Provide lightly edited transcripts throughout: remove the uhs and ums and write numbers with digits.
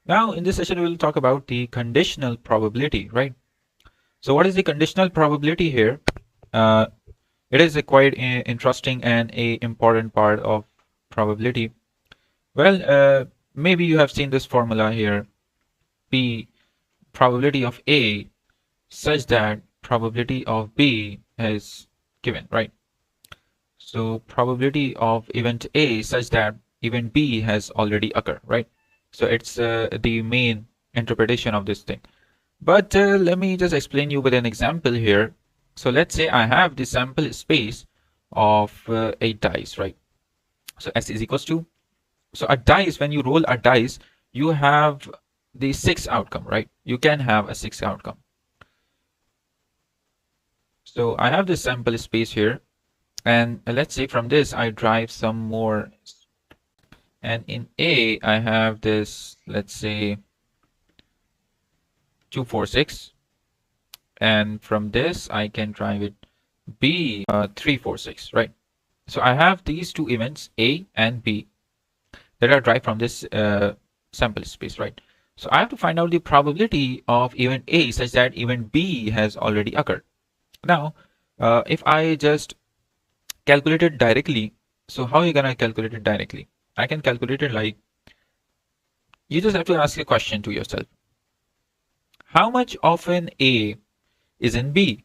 Now, in this session, we will talk about the conditional probability, right? So, what is the conditional probability here? Uh, it is a quite interesting and a important part of probability. Well, maybe you have seen this formula here: P probability of A such that probability of B is given, right? So, probability of event A such that event B has already occurred, right? So, it's the main interpretation of this thing. But let me just explain you with an example here. So let's say I have the sample space of 8 dice, right? So S is equals to, so a dice, when you roll a dice, you have the 6 outcome, right? You can have a 6 outcome. So I have this sample space here, and let's say from this I drive some more, and in A I have this, let's say 2, 4, 6, and from this I can drive it B 3, 4, 6, right? So I have these two events A and B that are derived from this sample space, right? So I have to find out the probability of event A such that event B has already occurred. Now, if I just calculate it directly, so how are you gonna calculate it directly? I can calculate it like, you just have to ask a question to yourself. How much of an A is in B?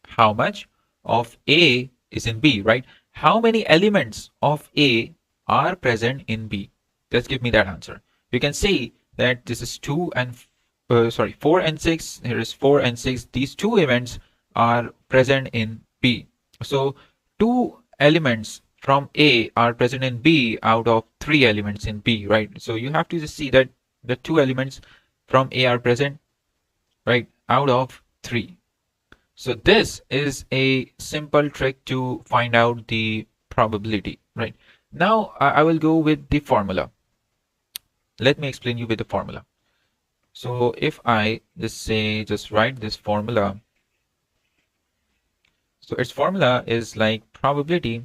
How much of A is in B, right? How many elements of A are present in B? Just give me that answer. You can say that this is 2 and 4 and 6. Here is 4 and 6. These two events are present in B. So two elements from A are present in B out of 3 elements in B, right? So you have to just see that the 2 elements from A are present, right, out of 3. So this is a simple trick to find out the probability, right? Now I will go with the formula. Let me explain you with the formula. So if I just write this formula, so its formula is like probability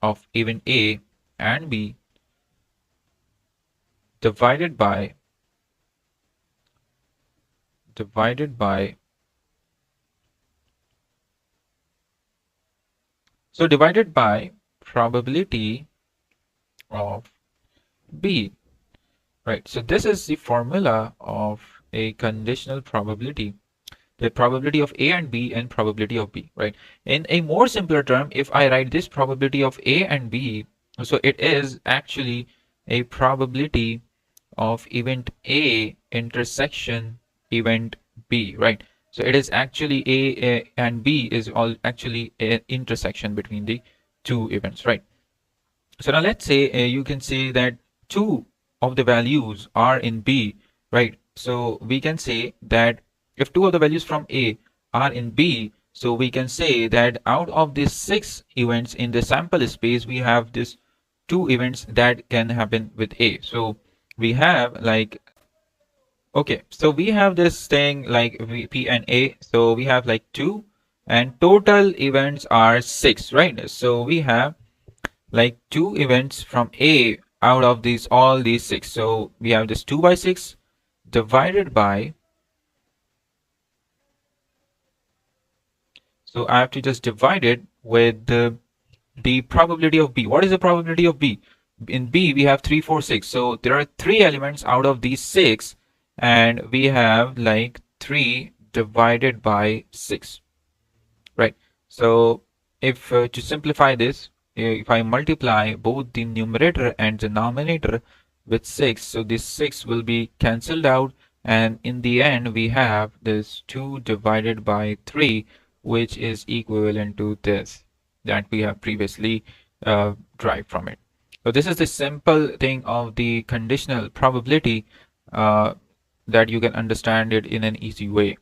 of event A and B divided by probability of B, right? So this is the formula of a conditional probability, the probability of A and B and probability of B, right? In a more simpler term, if I write this probability of A and B, so it is actually a probability of event A intersection event B, right? So it is actually A and B is all actually an intersection between the two events, right? So now let's say you can say that two of the values are in B, right? So we can say that if two of the values from A are in B, so we can say that out of these 6 events in the sample space, we have these 2 events that can happen with A. So we have like, okay, so we have this thing like P and A. So we have like 2 and total events are 6, right? So we have like 2 events from A out of these all these 6. So we have this 2 by 6 divided by, so I have to just divide it with the probability of B. What is the probability of B? In B we have 3, 4, 6. So there are 3 elements out of these 6 and we have like 3 divided by 6, right? So if to simplify this, if I multiply both the numerator and denominator with 6, so this 6 will be cancelled out, and in the end we have this 2 divided by 3, which is equivalent to this that we have previously derived from it. So this is the simple thing of the conditional probability that you can understand it in an easy way.